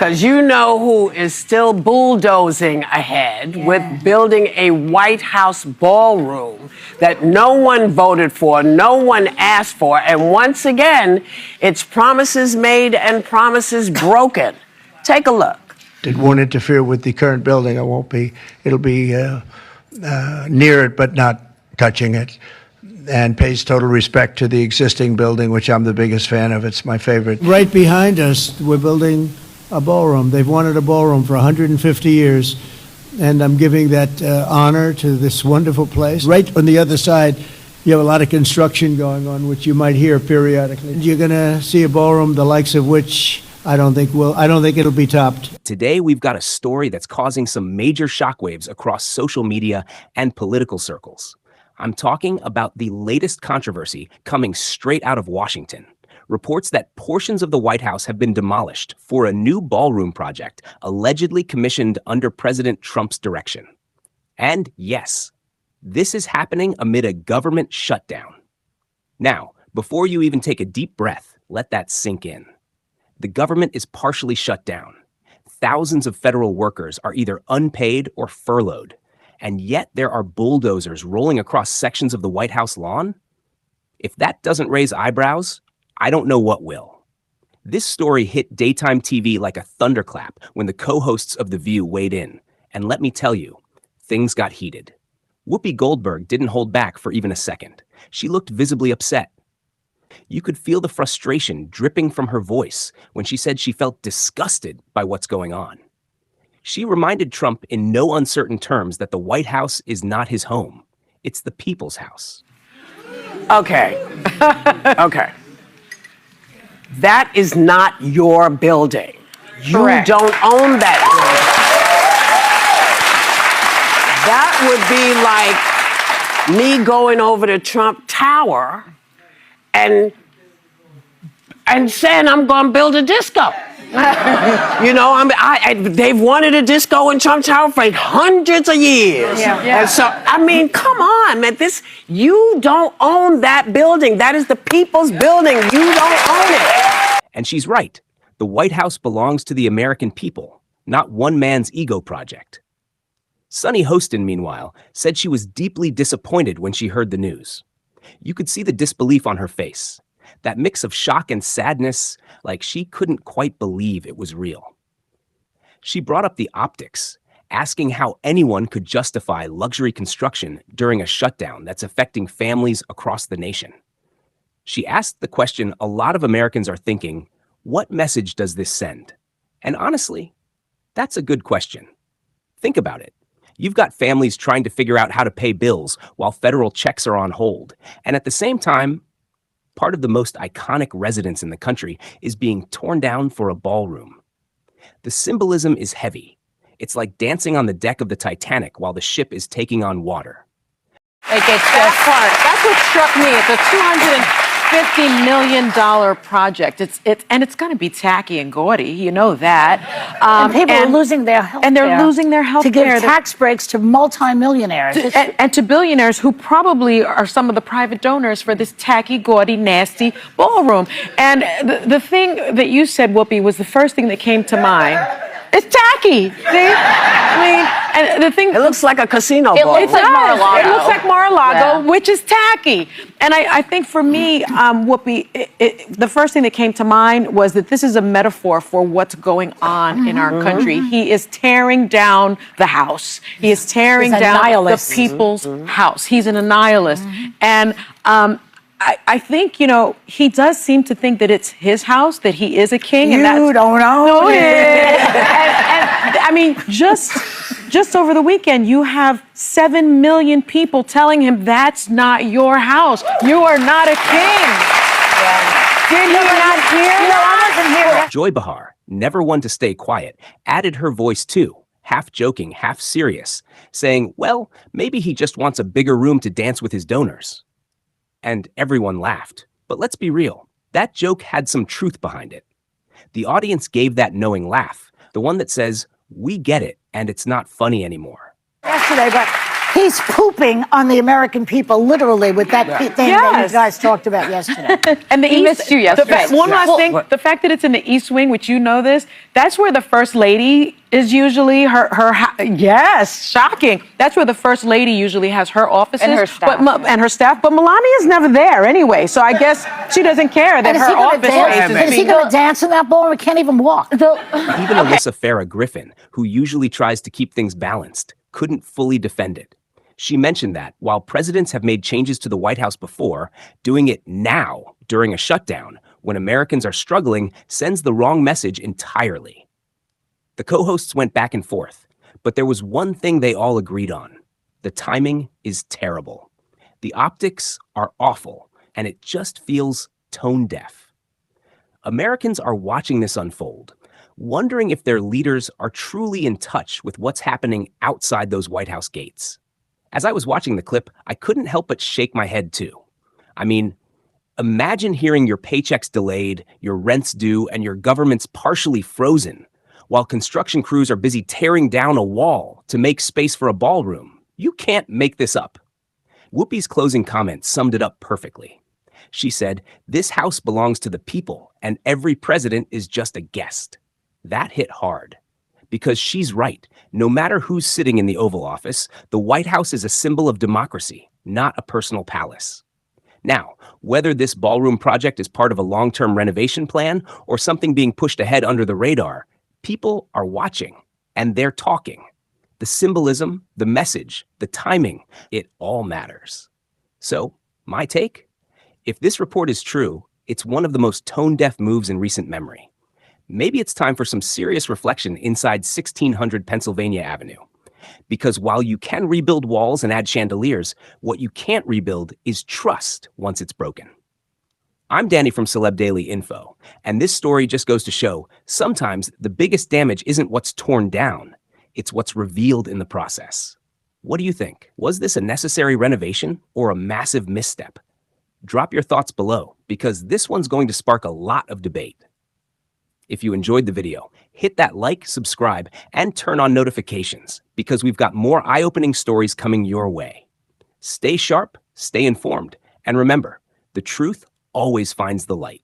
Because you know who is still bulldozing ahead with building a White House ballroom that no one voted for, no one asked for, and once again, it's promises made and promises broken. Take a look. It won't interfere with the current building. It'll be near it, but not touching it, and pays total respect to the existing building, which I'm the biggest fan of. It's my favorite. Right behind us, we're building a ballroom. They've wanted a ballroom for 150 years, and I'm giving that honor to this wonderful place. Right on the other side, you have a lot of construction going on, which you might hear periodically. You're going to see a ballroom the likes of which I don't think it'll be topped. Today, we've got a story that's causing some major shockwaves across social media and political circles. I'm talking about the latest controversy coming straight out of Washington. Reports that portions of the White House have been demolished for a new ballroom project allegedly commissioned under President Trump's direction. And yes, this is happening amid a government shutdown. Now, before you even take a deep breath, let that sink in. The government is partially shut down. Thousands of federal workers are either unpaid or furloughed, and yet there are bulldozers rolling across sections of the White House lawn? If that doesn't raise eyebrows, I don't know what will. This story hit daytime TV like a thunderclap when the co-hosts of TheView weighed in, and let me tell you, things got heated. Whoopi Goldberg didn't hold back for even a second. She looked visibly upset. You could feel the frustration dripping from her voice when she said she felt disgusted by what's going on. She reminded Trump in no uncertain terms that the White House is not his home. It's the people's house. Okay. Okay. That is not your building. You Correct. don't own that building. That would be like me going over to Trump Tower and saying I'm going to build a disco. You know, they've wanted a disco in Trump Tower for hundreds of years. And so, I mean, come on, man. You don't own that building. That is the people's building. You don't own it. And she's right. The White House belongs to the American people, not one man's ego project. Sunny Hostin, meanwhile, said she was deeply disappointed when she heard the news. You could see the disbelief on her face. That mix of shock and sadness, like she couldn't quite believe it was real. She brought up the optics, asking how anyone could justify luxury construction during a shutdown that's affecting families across the nation. She asked the question a lot of Americans are thinking, what message does this send? And honestly, that's a good question. Think about it. You've got families trying to figure out how to pay bills while federal checks are on hold. And at the same time, part of the most iconic residence in the country is being torn down for a ballroom. The symbolism is heavy. It's like dancing on the deck of the Titanic while the ship is taking on water. It gets that part. That's what struck me. It's a $250 million project. It's going to be tacky and gaudy. You know that. And people are losing their health care. And they're losing their health to care. give tax breaks to multimillionaires. And to billionaires who probably are some of the private donors for this tacky, gaudy, nasty ballroom. And the thing that you said, Whoopi, was the first thing that came to mind. It's tacky. See? I mean, and the thing... It looks like a casino ball. It looks like Mar-a-Lago. It looks like Mar-a-Lago, which is tacky. And I think for me, Whoopi, the first thing that came to mind was that this is a metaphor for what's going on in our country. He is tearing down the house. He is tearing down the people's house. He's an nihilist. And I think, you know, he does seem to think that it's his house, that he is a king. You don't know it. And I mean, just over the weekend, you have 7 million people telling him that's not your house. You are not a king. Did he not hear that? I wasn't here. Joy Behar, never one to stay quiet, added her voice too, half joking, half serious, saying, well, maybe he just wants a bigger room to dance with his donors. And everyone laughed. But let's be real, that joke had some truth behind it. The audience gave that knowing laugh, the one that says, we get it, and it's not funny anymore. Yesterday, but He's pooping on the American people, literally, with that thing that Yes. you guys talked about yesterday. And the He missed you yesterday. One last thing, the fact that it's in the East Wing, which you know this, that's where the First Lady is usually yes, shocking. That's where the First Lady usually has her offices. And her staff. And her staff, but Melania's never there anyway, so I guess she doesn't care that And is her he gonna office dance? space Is he going to dance in that ballroom? He can't even walk. Even Alyssa Farah Griffin, who usually tries to keep things balanced, couldn't fully defend it. She mentioned that while presidents have made changes to the White House before, doing it now during a shutdown when Americans are struggling sends the wrong message entirely. The co-hosts went back and forth, but there was one thing they all agreed on. The timing is terrible. The optics are awful, and it just feels tone deaf. Americans are watching this unfold, wondering if their leaders are truly in touch with what's happening outside those White House gates. As I was watching the clip, I couldn't help but shake my head too. I mean, imagine hearing your paychecks delayed, your rent's due, and your government's partially frozen, while construction crews are busy tearing down a wall to make space for a ballroom. You can't make this up. Whoopi's closing comment summed it up perfectly. She said, "This house belongs to the people, and every president is just a guest." That hit hard. Because she's right. No matter who's sitting in the Oval Office, the White House is a symbol of democracy, not a personal palace. Now, whether this ballroom project is part of a long-term renovation plan or something being pushed ahead under the radar, people are watching, and they're talking. The symbolism, the message, the timing, it all matters. So, my take? If this report is true, it's one of the most tone-deaf moves in recent memory. Maybe it's time for some serious reflection inside 1600 Pennsylvania Avenue. Because while you can rebuild walls and add chandeliers, what you can't rebuild is trust once it's broken. I'm Danny from Celeb Daily Info, and this story just goes to show sometimes the biggest damage isn't what's torn down, it's what's revealed in the process. What do you think? Was this a necessary renovation or a massive misstep? Drop your thoughts below, because this one's going to spark a lot of debate. If you enjoyed the video, hit that like, subscribe, and turn on notifications, because we've got more eye-opening stories coming your way. Stay sharp, stay informed, and remember, the truth always finds the light.